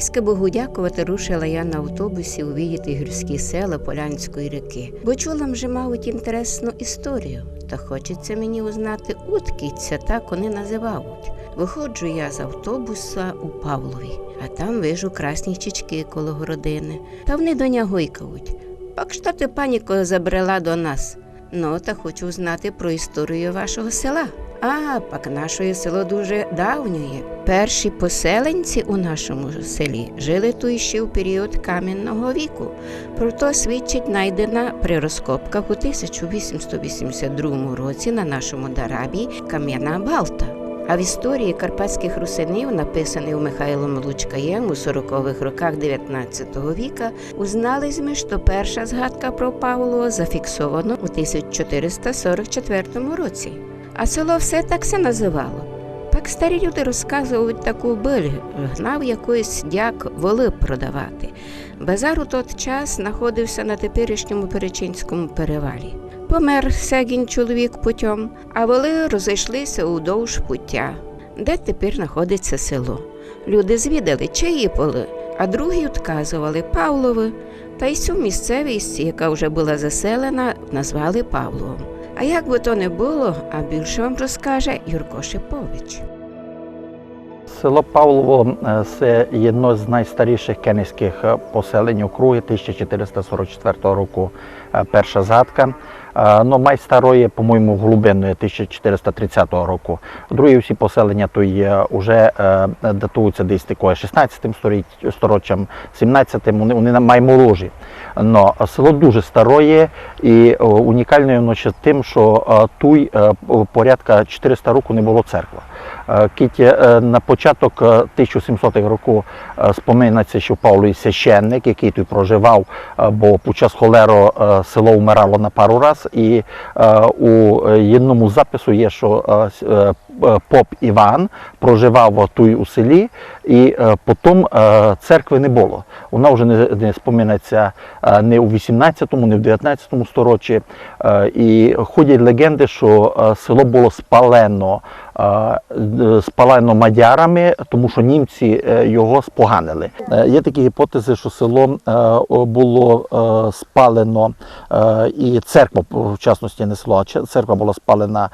Львівське Богудякове рушила я на автобусі увидіти гірські села Полянської ріки, бо чула вже, мабуть, інтересну історію. Та хочеться мені узнати, откіться так вони називають. Виходжу я з автобуса у Павлові, а там вижу красні чічки коло городини. Та вони до нього гойкають. «Пак що ти, паніко, забрела до нас? Ну, та хочу знати про історію вашого села». «А, пак наше село дуже давнє. Перші поселенці у нашому селі жили тут ще в період кам'яного віку. Про то свідчить найдена при розкопках у 1882 році на нашому Дарабі кам'яна балта. А в історії карпатських русинів, написаний у Михайлом Лучкаєм у 40-х роках 19 віка, узнались ми, що перша згадка про Павлова зафіксовано у 1444 році. А село все так се називало. Так старі люди розказують таку биль, гнав якийсь дяк воли продавати. Базар у той час знаходився на теперішньому Перечинському перевалі. Помер сегін чоловік путем, а воли розійшлися удовж пуття, де тепер знаходиться село. Люди звідали, чиї поли, а другі відказували Павлови, та й цю місцевість, яка вже була заселена, назвали Павловом. А як би то не було, а більше вам розкаже Юрко Шипович. Село Павлово – це одне з найстаріших кенійських поселень округи, 1444 року перша згадка. Но найстарої, по-моєму, глибинної 1430 року. Другі всі поселення то вже датуються десь такою 16 сторіччям, 17-м, вони наймолодші. Но село дуже старе і унікальне воно ще тим, що тут порядка 400 років не було церкви. На початок 1700-х років споминається, що Павлові священник, який тут проживав, бо під час холеру село вмирало на пару раз, і у одному запису є, що поп Іван проживав тут у селі, і потім церкви не було. Вона вже не споминається не у 18-му, не в 19-му сторіччі. І ходять легенди, що село було спалено мадярами, тому що німці його споганили. Є такі гіпотези, що село було спалено, і церква, в частності не село, а церква була спалена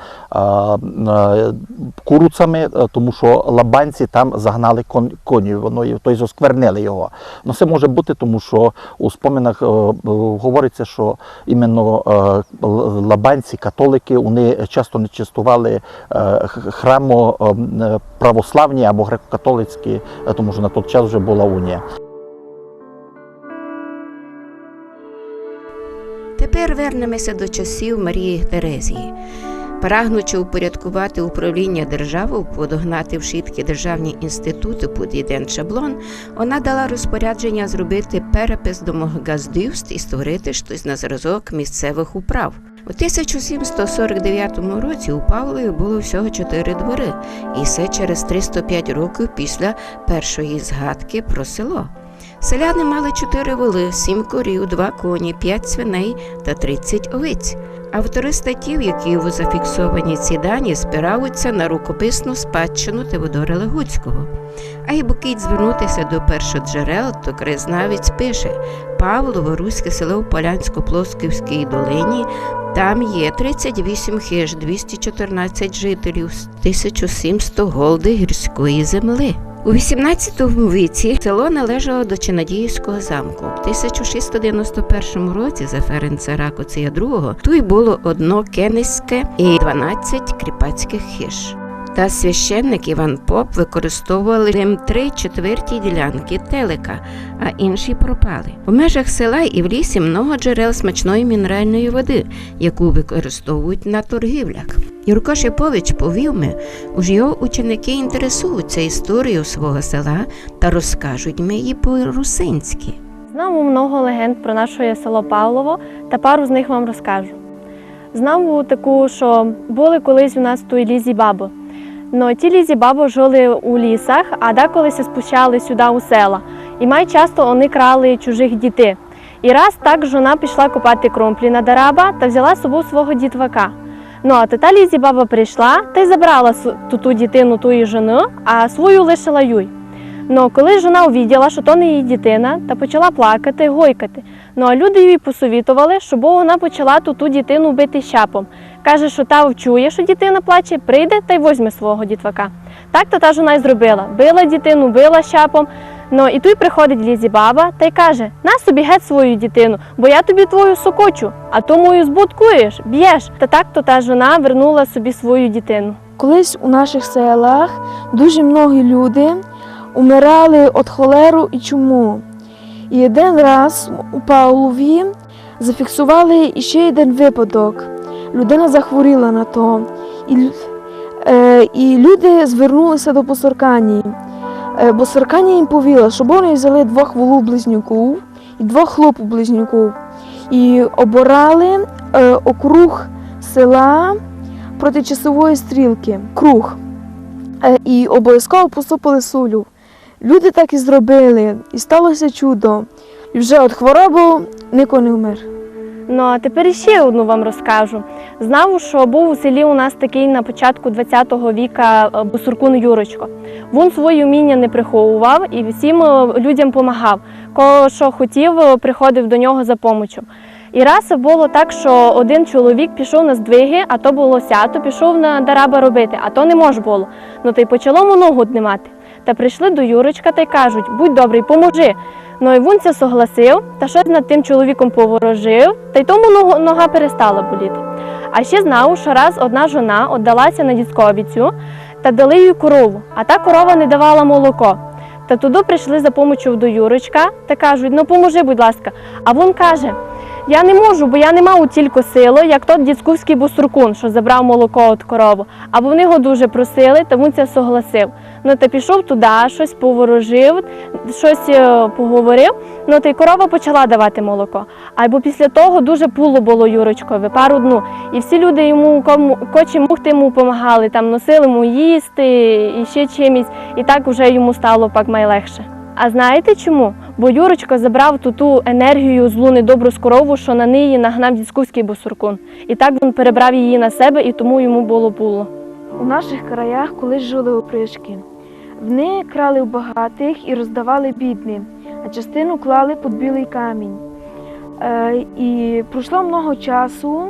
куруцами, тому що лабанці там загнали конів, тобто осквернили його. Но це може бути, тому що у споминах говориться, що іменно лабанці, католики, вони часто не частували храму православні або греко-католицькі, тому що на той час вже була унія. Тепер вернемося до часів Марії Терезії. Прагнучи упорядкувати управління державою, подогнати в шитки державні інститути під один шаблон, вона дала розпорядження зробити перепис домогосподарств і створити щось на зразок місцевих управ. У 1749 році у Павлові було всього 4 двори, і це через 305 років після першої згадки про село. Селяни мали 4 воли, 7 корів, 2 коні, 5 свиней та 30 овець. Автори статтів, які зафіксовані ці дані, спираються на рукописну спадщину Теодора Лагуцького. А й бокіть звернутися до першоджерел, то краєзнавець пише: Павлово, руське село в Полянсько-Плосківській долині, там є 38 хиж, 214 жителів, 1700 голди гірської земли. У 18 віці село належало до Чинадіївського замку. У 1691 році за Ференца Ракоція II тут було одно кенезьке і 12 кріпацьких хиж. Та священник Іван Поп використовували 3/4 ділянки телека, а інші пропали. У межах села і в лісі много джерел смачної мінеральної води, яку використовують на торгівлях. Юрко Шипович повів ми, уж його ученики інтересуються історією свого села та розкажуть ми її по-русинськи. Знаємо много легенд про наше село Павлово, та пару з них вам розкажу. Знаємо таку, що були колись у нас тут лізі-баби. Но ті лізі-баби жили у лісах, а деколи се спущали сюди у села. І май часто вони крали чужих дітей. І раз так жона пішла копати кромплі на Дараба та взяла з собою свого дітвака. Ну, а та лізі-баба прийшла та й забрала ту дитину, ту жону, а свою лишила юй. Но коли жона увиділа, що то не її дитина, та почала плакати, гойкати. Ну а люди їй посовітували, щоб вона почала ту дитину бити щапом. Каже, що та вчує, що дитина плаче, прийде та й возьме свого дітвака. Так то та жона й зробила. Била дитину, била щапом. Ну і тут приходить Лізі баба та й каже: на собі геть свою дитину, бо я тобі твою сокочу, а то мою збуткуєш, б'єш. Та так то та жона вернула собі свою дитину. Колись у наших селах дуже mnoгі люди умирали від холеру і чуму. І один раз у Павлові зафіксували ще один випадок. Людина захворіла на то. І люди звернулися до Босорканії. Босорканія їм повіла, щоб вони взяли 2 волу-близнюків і 2 хлопу-близнюків. І оборали округ села проти часової стрілки, круг. І обов'язково посипали солю. Люди так і зробили, і сталося чудо. І вже від хвороби ніхто не вмер. Ну а тепер ще одну вам розкажу. Знав, що був у селі у нас такий на початку ХХ віка Босоркун Юрочко. Він свої вміння не приховував і всім людям допомагав. Кого що хотів, приходив до нього за допомогою. І раз було так, що один чоловік пішов на здвиги, а то було сято, пішов на дараба робити, а то не мож було. Ну та й почало йому ногу днимати. Та прийшли до Юрочка та й кажуть: будь добрий, поможи. Ну і він це согласив, та щось над тим чоловіком поворожив, та й тому нога перестала боліти. А ще знав, що раз одна жона віддалася на дідьковицю та дали їй корову, а та корова не давала молоко. Та туди прийшли за допомогою до Юрочка та кажуть: ну поможи, будь ласка. А він каже: я не можу, бо я не мав тільки сили, як тот дідськувський Босоркун, що забрав молоко від корови. Або вони його дуже просили, та він це согласив. Ну та пішов туди, щось поворожив, щось поговорив, ну та й корова почала давати молоко. Або після того дуже пуло було Юрочкові, пару днів. І всі люди йому, кочі мухти йому допомагали, там носили йому їсти і ще чимось, і так вже йому стало пак найлегше. А знаєте чому? Бо Юрочка забрав ту енергію злу недобру з корову, що на неї нагнав дідськувський Босоркун. І так він перебрав її на себе, і тому йому було пуло. У наших краях колись жили опришки. Вони крали у багатих і роздавали бідним, а частину клали під білий камінь. І пройшло много часу,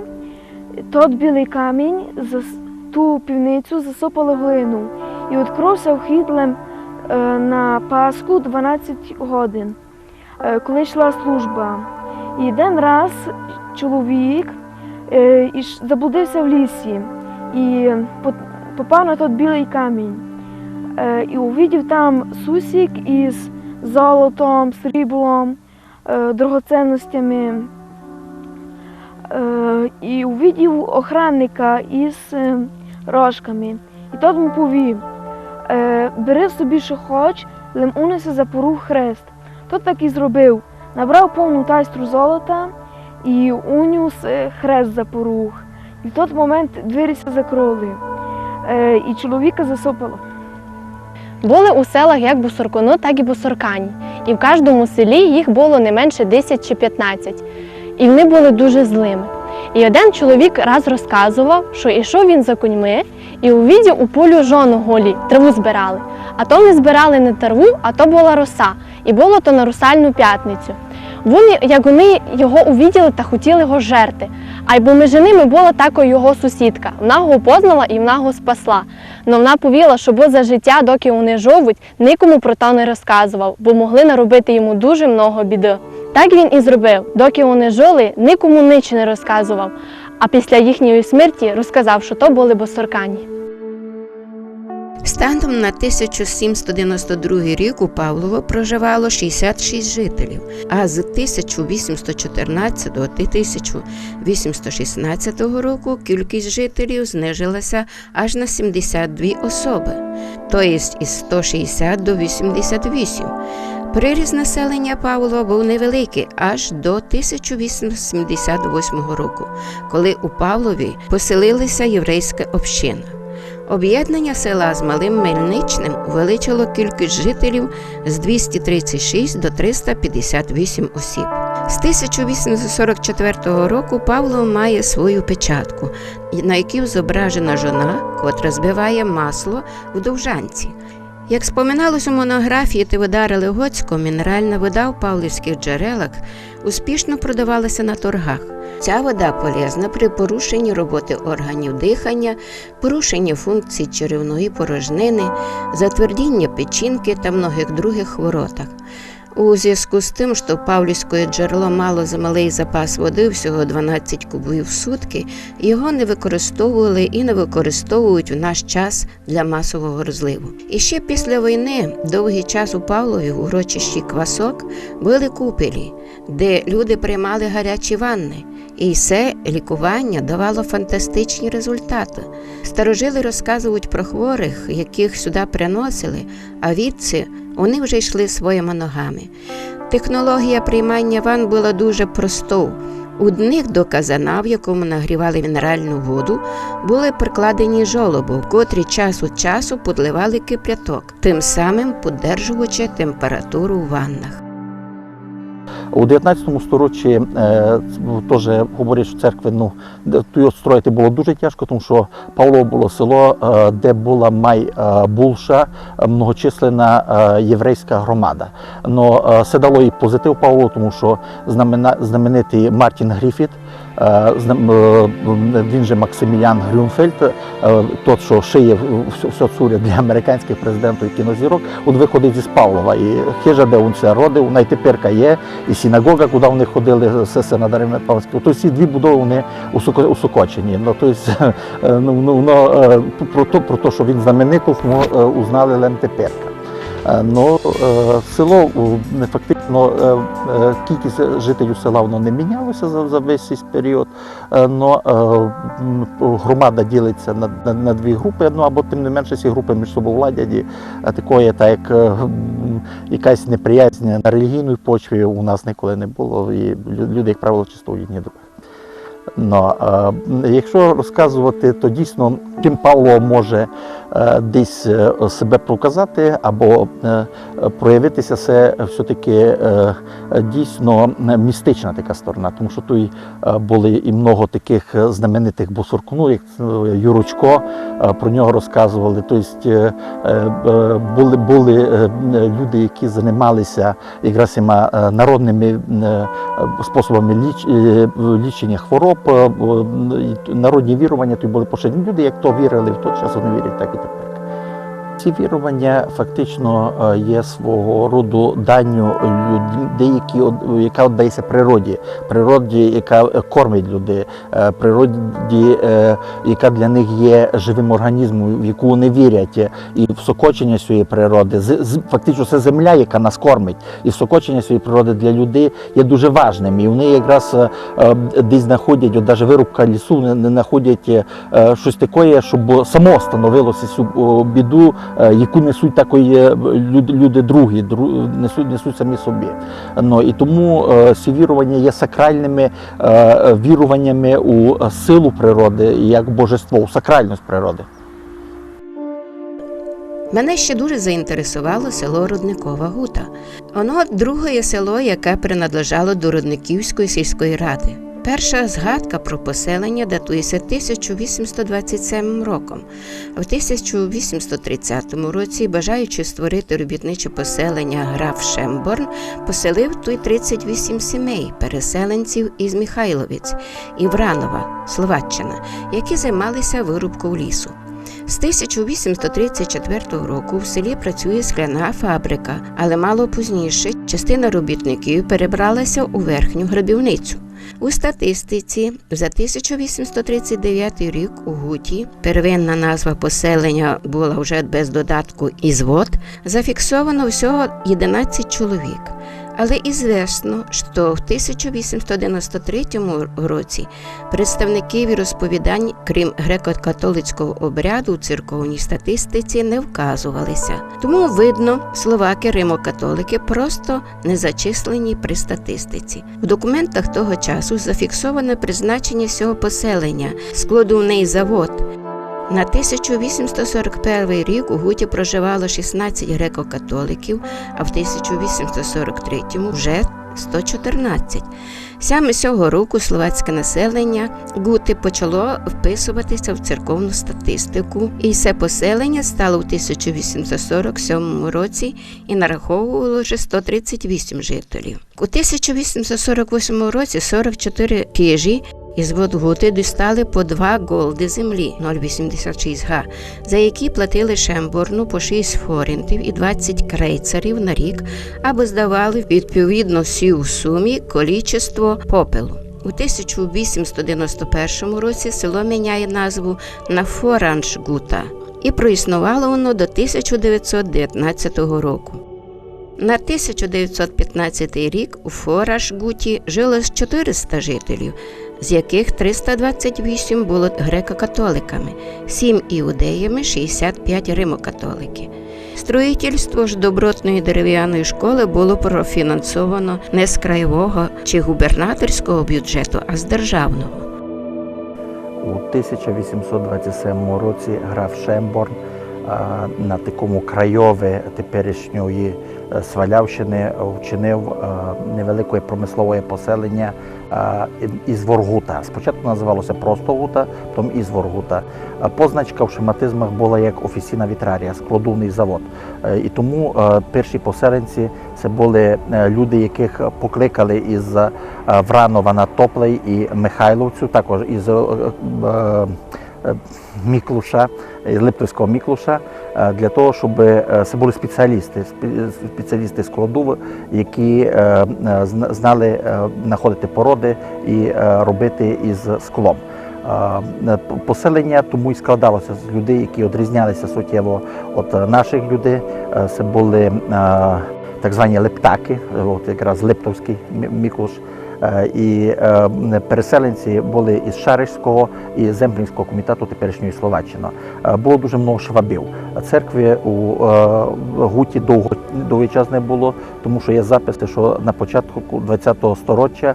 тот білий камінь, ту півницю засипали глину. І відкрився вхід на Пасху 12 годин, коли йшла служба. І один раз чоловік заблудився в лісі і попав на той білий камінь. І увидів там сусік із золотом, сріблом, драгоцінностями. І увидів охранника із рожками. І той йому повів: бери собі, що хоч, лим унесе за поруг хрест. Тот так і зробив. Набрав повну тайстру золота і уніс хрест за поруг. І в той момент двері закрили. І чоловіка засипало. Були у селах як Босоркуни, так і Босоркані. І в кожному селі їх було не менше 10 чи 15. І вони були дуже злими. І один чоловік раз розказував, що йшов він за коньми і увидів у полю жону голі, траву збирали. А то не збирали не траву, а то була роса. І було то на русальну п'ятницю. Вони його увиділи та хотіли його жерти. А й бо між ними була також його сусідка. Вона його познала і вона його спасла. Но вона повіла, що бо за життя, доки вони живуть, нікому про то не розказував, бо могли наробити йому дуже много біди. Так він і зробив. Доки вони жили, нікому ніч не розказував. А після їхньої смерті розказав, що то були Босоркані. Станом на 1792 рік у Павлово проживало 66 жителів, а з 1814 до 1816 року кількість жителів знижилася аж на 72 особи, тобто із 160 до 88. Приріст населення Павлова був невеликий аж до 1878 року, коли у Павлові поселилася єврейська община. Об'єднання села з Малим Мельничним увеличило кількість жителів з 236 до 358 осіб. З 1844 року Павлов має свою печатку, на якій зображена жона, котра збиває масло в довжанці. Як споминалось у монографії Тиводари Легоцького, мінеральна вода в павлівських джерелах успішно продавалася на торгах. Ця вода полезна при порушенні роботи органів дихання, порушенні функцій черевної порожнини, затвердіння печінки та многих других хворотах. У зв'язку з тим, що павлівське джерело мало замалий запас води, всього 12 кубів в сутки, його не використовували і не використовують в наш час для масового розливу. І ще після війни довгий час у Павлові в урочищі Квасок були купелі, де люди приймали гарячі ванни. І це лікування давало фантастичні результати. Старожили розказують про хворих, яких сюди приносили, а відси вони вже йшли своїми ногами. Технологія приймання ванн була дуже простою. У них до казана, в якому нагрівали мінеральну воду, були прикладені жолоби, в котрі час від часу підливали кип'яток, тим самим підтримуючи температуру в ваннах. У 19 сторіччі теж говорять, що церкви тут строїти було дуже тяжко, тому що Павлово було село, де була найбільша многочисленна єврейська громада. Но це дало і позитив Павлову, тому що знаменитий Мартін Гріфіт, він же Максиміліан Грюнфельд, тот, що шиє все цуря для американських президентів і кінозірок, він виходить із Павлова. І хижа, де він це родив, найтеперка є, і синагога, куди вони ходили, все на Даремне Павловське. Тобто ці дві будови вони усукочені. Про те, що він знаменитий, ми узнали лише теперка. Но село фактично, кількість жителів села воно не мінялося за весь цей період, но громада ділиться на дві групи, або тим не менше ці групи між собою владять, такої, так як якась неприязнь на релігійній почві у нас ніколи не було, і люди, як правило, чисто їхні думи. Но якщо розказувати, то дійсно чим Павло може десь себе показати або проявитися, це все-таки дійсно містична така сторона, тому що тут були і много таких знаменитих бусуркунів, як Юрочко, про нього розказували. Тобто були люди, які займалися якраз народними способами лічення хвороб, народні вірування, тут були поширені люди, як то вірили в той час, вони вірять так і тепер. Ці вірування фактично є свого роду данню яка віддається природі, яка кормить людей, природі, яка для них є живим організмом, в яку вони вірять, і всокочення цієї природи. Фактично це земля, яка нас кормить, і всокочення цієї природи для людей є дуже важним. І вони якраз десь знаходять, от навіть вирубка лісу, не знаходять щось таке, щоб само становилося цю біду, яку несуть такої люди другі, несуть самі собі. І тому ці вірування є сакральними віруваннями у силу природи, як божество, у сакральність природи. Мене ще дуже заінтересувало село Рудникова Гута. Воно друге село, яке принадлежало до Рудниківської сільської ради. Перша згадка про поселення датується 1827 роком. В 1830 році, бажаючи створити робітниче поселення, граф Шемборн поселив тут 38 сімей, переселенців із Михайловець і Вранова, Словаччина, які займалися вирубкою лісу. З 1834 року в селі працює скляна фабрика, але мало пізніше частина робітників перебралася у верхню грабівницю. У статистиці за 1839 рік у Гуті, первинна назва поселення була вже без додатку «Ізвод», зафіксовано всього 11 чоловік. Але ізвісно, що в 1893 році представники віросповідань, крім греко-католицького обряду, у церковній статистиці не вказувалися. Тому, видно, словаки-римокатолики просто не зачислені при статистиці. В документах того часу зафіксовано призначення цього поселення – складовий завод. На 1841 рік у Гуті проживало 16 греко-католиків, а в 1843 вже 114. Саме з цього року словацьке населення Гути почало вписуватися в церковну статистику, і все поселення стало у 1847 році і нараховувало вже 138 жителів. У 1848 році 44 кижі із Водгути дістали по 2 голди землі 0,86 га, за які платили Шемборну по 6 форінтів і 20 крейцерів на рік, або здавали відповідно всі у сумі количество попелу. У 1891 році село міняє назву на Фораншгута, і проіснувало воно до 1919 року. На 1915 рік у Фораншгуті жило 400 жителів, з яких 328 було греко-католиками, 7 іудеями, 65 римокатолики. Строїтельство ж добротної дерев'яної школи було профінансовано не з краєвого чи губернаторського бюджету, а з державного. У 1827 році граф Шемборн на такому крайові теперішньої Свалявщини вчинив невелике промислове поселення із Воргута. Спочатку називалося просто Гута, потім із Воргута. Позначка в шематизмах була як офіційна вітрарія, складовий завод. І тому перші поселенці це були люди, яких покликали із Вранова на Топлей і Михайловцю, також із Міклуша, Липтовського Міклуша, для того, щоб це були спеціалісти складу, які знали знаходити породи і робити із склом. Поселення тому і складалося з людей, які відрізнялися суттєво від наших людей. Це були так звані лептаки, от якраз Липтовський Міклуш. І переселенці були із Шаришського і Земплінського комітету теперішньої Словаччини. Було дуже много швабів. Церкви у Гуті довгий час не було, тому що є записи, що на початку ХХ століття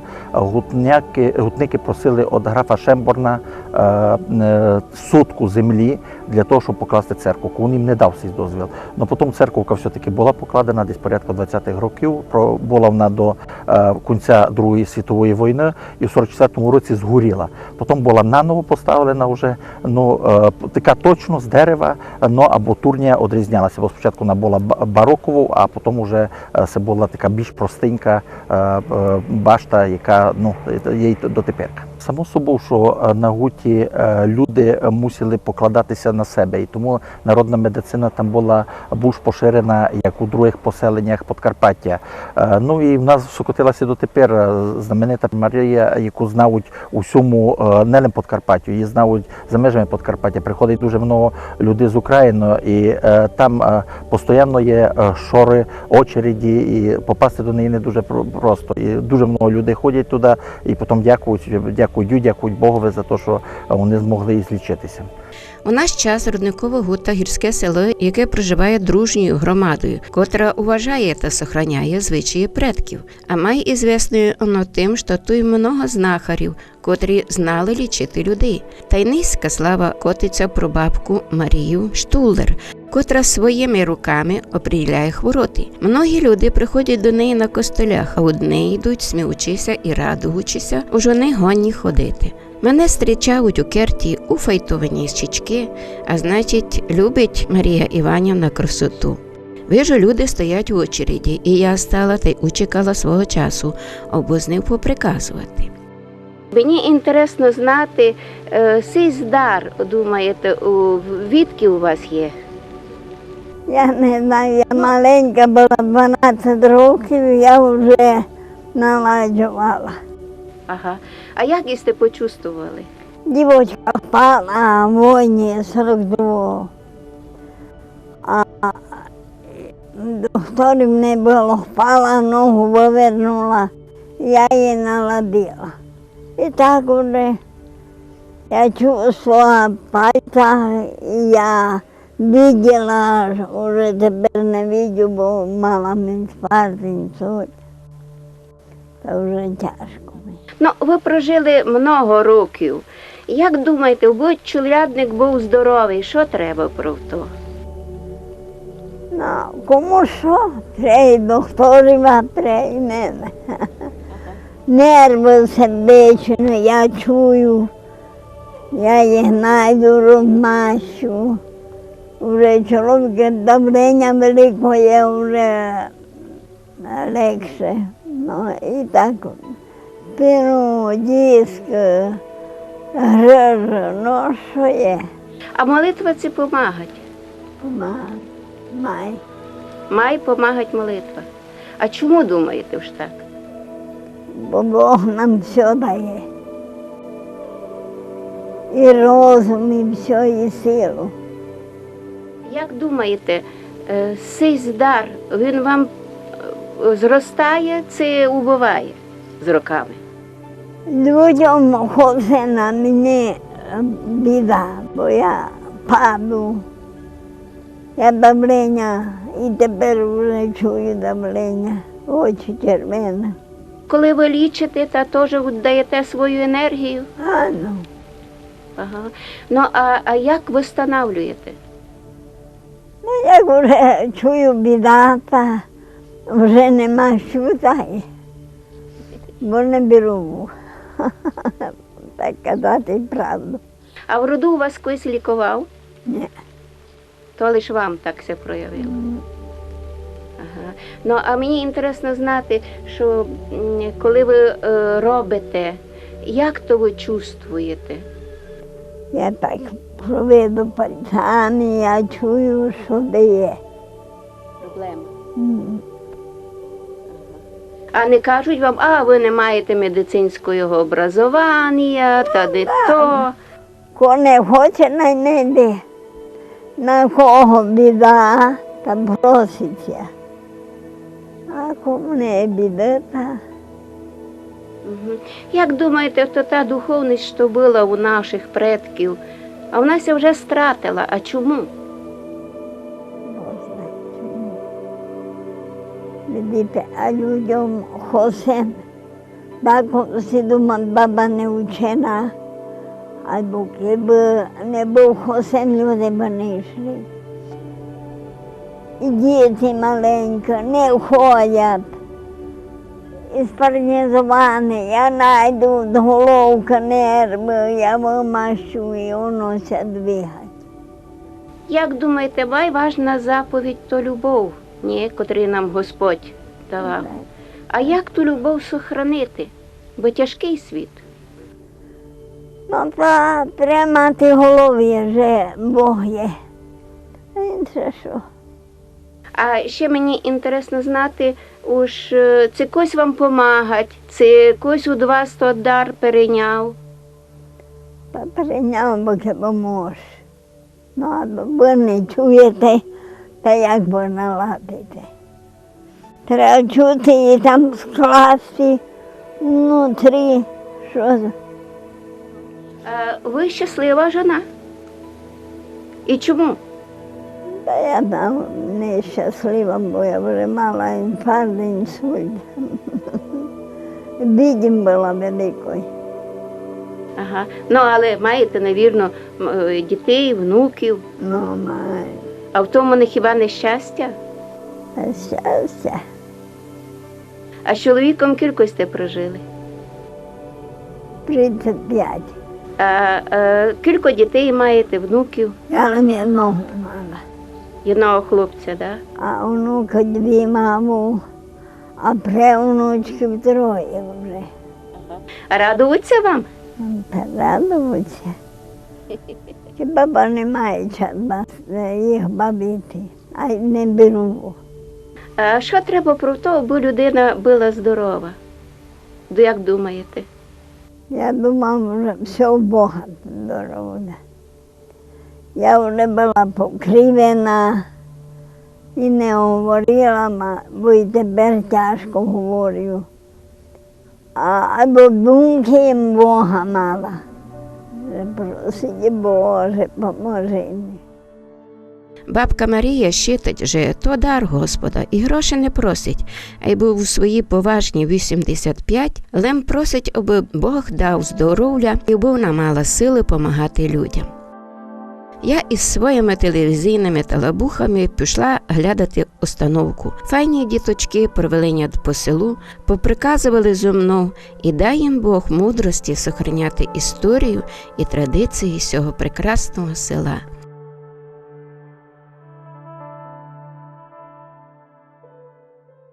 гутники просили від графа Шемборна сутку землі для того, щоб покласти церкву. Він їм не дав цей дозвіл. Но потім церковка все-таки була покладена десь порядка 20-х років. Була вона до кінця Другої світової війни і в 44-му році згоріла. Потім була наново поставлена вже, така точно з дерева, або турня відрізнялася. Бо спочатку вона була бароковою, а потім вже це була така більш простенька башта, яка є дотепер. Само собою, що на Гуті люди мусили покладатися на себе, і тому народна медицина там була більш поширена, як у других поселеннях Подкарпаття. І в нас скотилася дотепер знаменита Марія, яку знають у всьому, не лише Подкарпаттю, її знають за межами Подкарпаття. Приходить дуже багато людей з України, і там постійно є шори, очереді, і попасти до неї не дуже просто. І дуже багато людей ходять туди, і потім дякують Богові за те, що вони змогли злічитися. У наш час Рудникове Гута – гірське село, яке проживає дружньою громадою, котра уважає та сохраняє звичаї предків. А має ізвісною воно тим, що тут много знахарів, котрі знали лічити людей. Та й низька слава котиться про бабку Марію Штулер, котра своїми руками оприділяє хвороти. Многі люди приходять до неї на костелях, а од неї йдуть сміючися і радуючися, уже не гонні ходити. Мене зустрічають у керті у файтованій щічки, а значить, любить Марія Іванівна красоту. Вижу, люди стоять у очереді, і я стала та й учекала свого часу, обознив поприказувати. Мені інтересно знати, цей здар, думаєте, відки у вас є? Я не знаю, я маленька була, 12 років, я вже наладжувала. Ага. А як їсте почувствували? Дівочка впала в війні 42-го. А докторів не було, впала, ногу вивернула, я її наладила. І так вже я чувствувала пальця, і я виділа, вже тепер не бачу, бо мала інфаркт, інсульт. Це вже тяжко. Ви прожили много років. Як думаєте, будь чоловік був здоровий, що треба про то? Кому що? Треба і докторів, а треба і мене. нерви сердечні, я чую, я їх знайду, розмащу. Вже чоловік давлення великое, вже легше. Ну і так, спину, диск, грижа, ну що є, А молитва це помагать. май. Має помагать молитва. А чому думаєте ж так? Бо Бог нам все дає. І розум, і все, і силу. Як думаєте, цей дар, він вам зростає чи убиває з роками? Людям хоче на мені біда, бо я паду. Я давлення, і тепер вже чую давлення, очі червоні. Коли ви лічите, та теж даєте свою енергію? Ну, Ага. Ну, а як ви встановлюєте? як вже чую біда, та вже нема що дає, бо не беру. Так казати правду. А в роду у вас когось лікував? Ні. То лише вам так все проявило. Ага. Ну, а мені інтересно знати, що коли ви робите, як то ви чувствуєте? Я так проведу пальцями, я чую, що дає. Проблема. М. А не кажуть вам, а ви не маєте медицинського образування, та де то. Ко не хоче, не йде. На кого біда, та проситься. А кому не біда, та Мгм. Як думаєте, то та духовність, що була у наших предків, а в нас вже стратила. А чому? Бог знає чому. Видите, а людям хоче, так всі думають, баба не вчена, або якби не був хосем, люди б не йшли. І діти маленькі не ходять. І спаралізовані, я знайду з головки нерви, я вимащу і воно се двигать. Як думаєте, важна заповідь то любов, ні, котру нам Господь давав. А як ту любов сохранити? Бо тяжкий світ. Ну, та треба мати в голові, що Бог є. А інше що? А ще мені інтересно знати, це когось вам помагать, це когось від вас то дар перейняв. Та прийняв, бо хіба може. Ну, а ви не чуєте, та як ви наладите. Треба чути і там скласти внутрі, що за. Ви щаслива жона? І чому? Та я там нещаслива, бо я вже мала інфаркт, інсульт. Бідім була великою. Ага. Ну, але маєте, навірно, дітей, внуків. Ну, маю. А в тому не хіба не щастя? Щастя. А з чоловіком кілько сте прожили? 35. Кілько дітей маєте, внуків? Я не одного мала. Одного хлопця, да? А онука 2 маму, а правнучків 3 вже. А радуються вам? Та радуються. Чи баба не має їх бабити, а й не беру. А що треба про те, аби людина була здорова? Як думаєте? Я думав, вже все у Бога здорово. Я вже була покривена і не говорила, бо й тепер тяжко говорю. Або думки Бога мала. Просить, Боже, поможи мені. Бабка Марія щитить, що то дар Господа і гроші не просить, а й був у свої поважні 85, лем просить, аби Бог дав здоров'я і вона мала сили помагати людям. Я із своїми телевізійними талабухами пішла глядати установку. Файні діточки провели няд по селу, поприказували зо мною, і дай їм Бог мудрості сохраняти історію і традиції цього прекрасного села.